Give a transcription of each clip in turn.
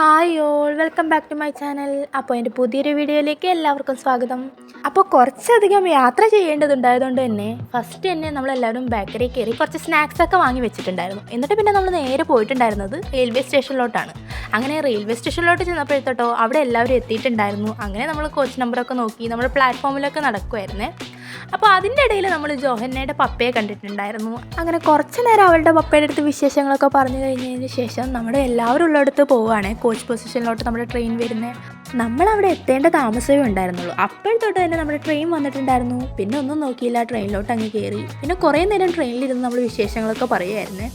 Hi all, welcome back to my channel. അപ്പോൾ എൻ്റെ പുതിയൊരു വീഡിയോയിലേക്ക് എല്ലാവർക്കും സ്വാഗതം. അപ്പോൾ കുറച്ചധികം യാത്ര ചെയ്യേണ്ടതുണ്ടായതുകൊണ്ട് തന്നെ ഫസ്റ്റ് തന്നെ നമ്മളെല്ലാവരും ബേക്കറി കയറി കുറച്ച് സ്നാക്സൊക്കെ വാങ്ങി വെച്ചിട്ടുണ്ടായിരുന്നു. എന്നിട്ട് പിന്നെ നമ്മൾ നേരെ പോയിട്ടുണ്ടായിരുന്നത് റെയിൽവേ സ്റ്റേഷനിലോട്ടാണ്. അങ്ങനെ റെയിൽവേ സ്റ്റേഷനിലോട്ട് ചെന്നപ്പോഴത്തോട്ടോ അവിടെ എല്ലാവരും എത്തിയിട്ടുണ്ടായിരുന്നു. അങ്ങനെ നമ്മൾ കോച്ച് നമ്പറൊക്കെ നോക്കി നമ്മൾ പ്ലാറ്റ്ഫോമിലൊക്കെ നടക്കുമായിരുന്നേ. അപ്പോൾ അതിൻ്റെ ഇടയിൽ നമ്മൾ ജോഹന്നയുടെ പപ്പയെ കണ്ടിട്ടുണ്ടായിരുന്നു. അങ്ങനെ കുറച്ച് നേരം അവളുടെ പപ്പയുടെ അടുത്ത് വിശേഷങ്ങളൊക്കെ പറഞ്ഞു കഴിഞ്ഞതിന് ശേഷം നമ്മുടെ എല്ലാവരും ഉള്ളിടത്ത് പോവുകയാണ്. കോച്ച് പൊസിഷനിലോട്ട് നമ്മുടെ ട്രെയിൻ വരുന്നത്. നമ്മളവിടെ എത്തേണ്ട താമസമേ ഉണ്ടായിരുന്നുള്ളൂ. അപ്പോഴത്തോട്ട് തന്നെ നമ്മുടെ ട്രെയിൻ വന്നിട്ടുണ്ടായിരുന്നു. പിന്നെ ഒന്നും നോക്കിയില്ല, ട്രെയിനിലോട്ട് അങ്ങ് കയറി. പിന്നെ കുറേ നേരം ട്രെയിനിലിരുന്ന് നമ്മൾ വിശേഷങ്ങളൊക്കെ പറയുമായിരുന്നേ.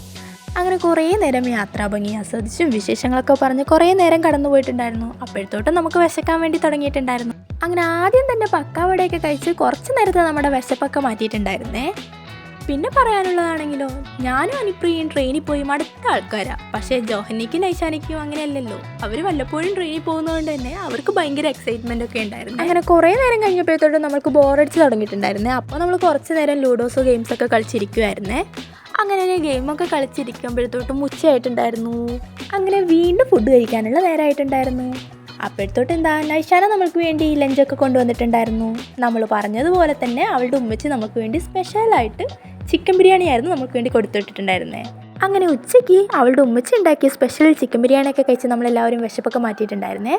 അങ്ങനെ കുറേ നേരം യാത്രാഭംഗി ആസ്വദിച്ചും വിശേഷങ്ങളൊക്കെ പറഞ്ഞ് കുറേ നേരം കടന്നു പോയിട്ടുണ്ടായിരുന്നു. അപ്പോഴത്തോട്ടും നമുക്ക് വിശക്കാൻ വേണ്ടി തുടങ്ങിയിട്ടുണ്ടായിരുന്നു. അങ്ങനെ ആദ്യം തന്നെ പക്കാവടയൊക്കെ കഴിച്ച് കുറച്ച് നേരത്തെ നമ്മുടെ വിശപ്പൊക്കെ മാറ്റിയിട്ടുണ്ടായിരുന്നേ. പിന്നെ പറയാനുള്ളതാണെങ്കിലോ, ഞാനും അനുപ്രിയയും ട്രെയിനിൽ പോയി മടുത്ത ആൾക്കാരാണ്. പക്ഷേ ജോഹന്നിക്കും നൈഷാനിക്കും അങ്ങനെയല്ലല്ലോ. അവർ വല്ലപ്പോഴും ട്രെയിനിൽ പോകുന്നതുകൊണ്ട് തന്നെ അവർക്ക് ഭയങ്കര എക്സൈറ്റ്മെൻ്റ് ഒക്കെ ഉണ്ടായിരുന്നു. അങ്ങനെ കുറേ നേരം കഴിഞ്ഞപ്പോഴത്തോട്ടും നമുക്ക് ബോറടിച്ച് തുടങ്ങിയിട്ടുണ്ടായിരുന്നേ. അപ്പോൾ നമ്മൾ കുറച്ച് നേരം ലൂഡോസോ ഗെയിംസൊക്കെ കളിച്ചിരിക്കുമായിരുന്നേ. അങ്ങനെ ഗെയിമൊക്കെ കളിച്ചിരിക്കുമ്പോഴത്തോട്ടും ഉച്ചയായിട്ടുണ്ടായിരുന്നു. അങ്ങനെ വീണ്ടും ഫുഡ് കഴിക്കാനുള്ള നേരമായിട്ടുണ്ടായിരുന്നു. അപ്പോഴത്തോട്ട് നൈഷാന നമ്മൾക്ക് വേണ്ടി ലഞ്ചൊക്കെ കൊണ്ടുവന്നിട്ടുണ്ടായിരുന്നു. നമ്മൾ പറഞ്ഞതുപോലെ തന്നെ അവളുടെ ഉമ്മച്ചി നമുക്ക് വേണ്ടി സ്പെഷ്യലായിട്ട് ചിക്കൻ ബിരിയാണി ആയിരുന്നു നമുക്ക് വേണ്ടി കൊടുത്തിട്ടുണ്ടായിരുന്നേ. അങ്ങനെ ഉച്ചയ്ക്ക് അവളുടെ ഉമ്മച്ചി ഉണ്ടാക്കിയ സ്പെഷ്യൽ ചിക്കൻ ബിരിയാണിയൊക്കെ കഴിച്ച് നമ്മളെല്ലാവരും വിശപ്പൊക്കെ മാറ്റിയിട്ടുണ്ടായിരുന്നേ.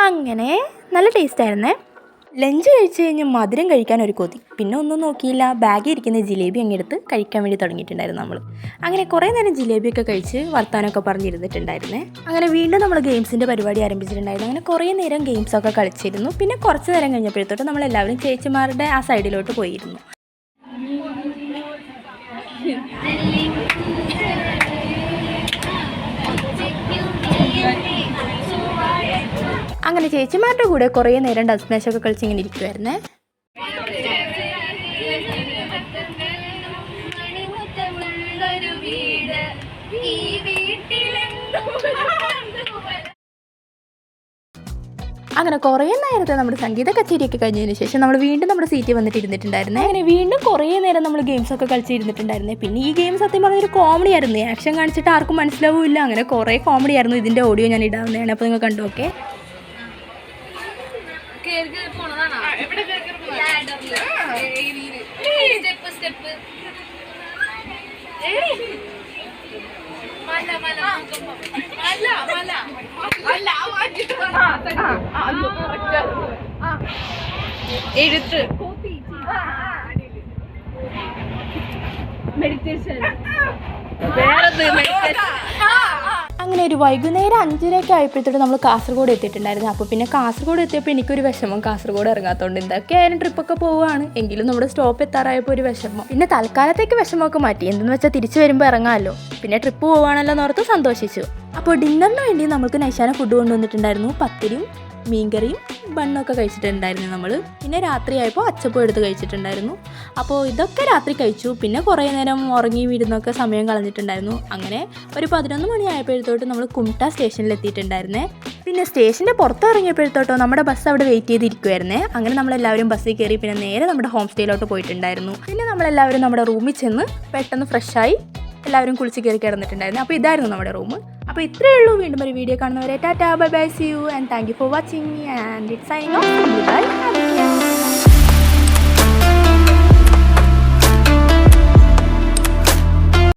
അങ്ങനെ നല്ല ടേസ്റ്റായിരുന്നേ. ലഞ്ച് കഴിച്ച് കഴിഞ്ഞ് മധുരം കഴിക്കാൻ ഒരു കൊതി. പിന്നെ ഒന്നും നോക്കിയില്ല, ബാഗിൽ ഇരിക്കുന്ന ജിലേബി അങ്ങെടുത്ത് കഴിക്കാൻ വേണ്ടി തുടങ്ങിയിട്ടുണ്ടായിരുന്നു നമ്മൾ. അങ്ങനെ കുറേ നേരം ജിലേബിയൊക്കെ കഴിച്ച് വർത്താനമൊക്കെ പറഞ്ഞിരുന്നിട്ടുണ്ടായിരുന്നേ. അങ്ങനെ വീണ്ടും നമ്മൾ ഗെയിംസിൻ്റെ പരിപാടി ആരംഭിച്ചിട്ടുണ്ടായിരുന്നു. അങ്ങനെ കുറേ നേരം ഗെയിംസൊക്കെ കളിച്ചിരുന്നു. പിന്നെ കുറച്ച് നേരം കഴിഞ്ഞപ്പോഴത്തോട്ട് നമ്മളെല്ലാവരും ചേച്ചിമാരുടെ ആ സൈഡിലോട്ട് പോയിരുന്നു. അങ്ങനെ ചേച്ചിമാരുടെ കൂടെ കുറേ നേരം ഡസ് മാഷൊക്കെ കളിച്ച് ഇങ്ങനെ ഇരിക്കുമായിരുന്നേ. അങ്ങനെ കുറേ നേരത്തെ നമ്മുടെ സംഗീത കച്ചേരിയൊക്കെ കഴിഞ്ഞതിന് ശേഷം നമ്മൾ വീണ്ടും നമ്മുടെ സീറ്റിൽ വന്നിട്ട് ഇരുന്നിട്ടുണ്ടായിരുന്നേ. അങ്ങനെ വീണ്ടും കുറേ നേരം നമ്മൾ ഗെയിംസൊക്കെ കളിച്ചിരുന്നിട്ടുണ്ടായിരുന്നേ. പിന്നെ ഈ ഗെയിം സത്യം പറഞ്ഞൊരു കോമഡി ആയിരുന്നു. ആക്ഷൻ കാണിച്ചിട്ട് ആർക്കും മനസ്സിലാവില്ല. അങ്ങനെ കുറേ കോമഡി ആയിരുന്നു. ഇതിൻ്റെ ഓഡിയോ ഞാൻ ഇടാവുന്നതാണ്, അപ്പോൾ നിങ്ങൾ കണ്ടു. ഓക്കെ, എഴുത്ത് മെഡിറ്റേഷൻ. അങ്ങനെ ഒരു വൈകുന്നേരം 5:30 ആയപ്പോഴത്തോട്ട് നമ്മൾ കാസർഗോഡ് എത്തിയിട്ടുണ്ടായിരുന്നു. അപ്പോൾ പിന്നെ കാസർഗോഡ് എത്തിയപ്പോൾ എനിക്കൊരു വിഷമം, കാസർഗോഡ് ഇറങ്ങാത്തതുകൊണ്ട്. എന്തൊക്കെയായാലും ട്രിപ്പൊക്കെ പോവുകയാണ്, എങ്കിലും നമ്മുടെ സ്റ്റോപ്പ് എത്താറായപ്പോൾ ഒരു വിഷമം. പിന്നെ തൽക്കാലത്തേക്ക് വിഷമമൊക്കെ മാറ്റി. എന്തെന്ന് വെച്ചാൽ തിരിച്ചു വരുമ്പോൾ ഇറങ്ങാമല്ലോ, പിന്നെ ട്രിപ്പ് പോവുകയാണല്ലോ എന്നോർത്ത് സന്തോഷിച്ചു. അപ്പോൾ ഡിന്നറിന് വേണ്ടി നമുക്ക് നൈഷാന ഫുഡ് കൊണ്ടുവന്നിട്ടുണ്ടായിരുന്നു. പത്തിരിയും മീൻകറിയും ബണ്ണൊക്കെ കഴിച്ചിട്ടുണ്ടായിരുന്നു നമ്മൾ. പിന്നെ രാത്രിയായപ്പോൾ അച്ചപ്പം എടുത്ത് കഴിച്ചിട്ടുണ്ടായിരുന്നു. അപ്പോൾ ഇതൊക്കെ രാത്രി കഴിച്ചു. പിന്നെ കുറേ നേരം ഉറങ്ങി വീടുന്നൊക്കെ സമയം കളഞ്ഞിട്ടുണ്ടായിരുന്നു. അങ്ങനെ ഒരു 11 മണി ആയപ്പോഴത്തോട്ട് നമ്മൾ കുംട്ട സ്റ്റേഷനിൽ എത്തിയിട്ടുണ്ടായിരുന്നേ. പിന്നെ സ്റ്റേഷൻ്റെ പുറത്ത് ഇറങ്ങിയപ്പോഴത്തോട്ടോ നമ്മുടെ ബസ് അവിടെ വെയിറ്റ് ചെയ്തിരിക്കുമായിരുന്നേ. അങ്ങനെ നമ്മളെല്ലാവരും ബസ്സിൽ കയറി പിന്നെ നേരെ നമ്മുടെ ഹോം സ്റ്റേയിലോട്ട് പോയിട്ടുണ്ടായിരുന്നു. പിന്നെ നമ്മളെല്ലാവരും നമ്മുടെ റൂമിൽ ചെന്ന് പെട്ടെന്ന് ഫ്രഷായി എല്ലാവരും കുളിച്ച് കയറി കിടന്നിട്ടുണ്ടായിരുന്നു. അപ്പോൾ ഇതായിരുന്നു നമ്മുടെ റൂം. അപ്പോൾ ഇത്രയേ ഉള്ളൂ. വീണ്ടും ഒരു വീഡിയോ കാണുന്നവരെ tata, bye bye, see you and thank you for watching and it's signing off. By.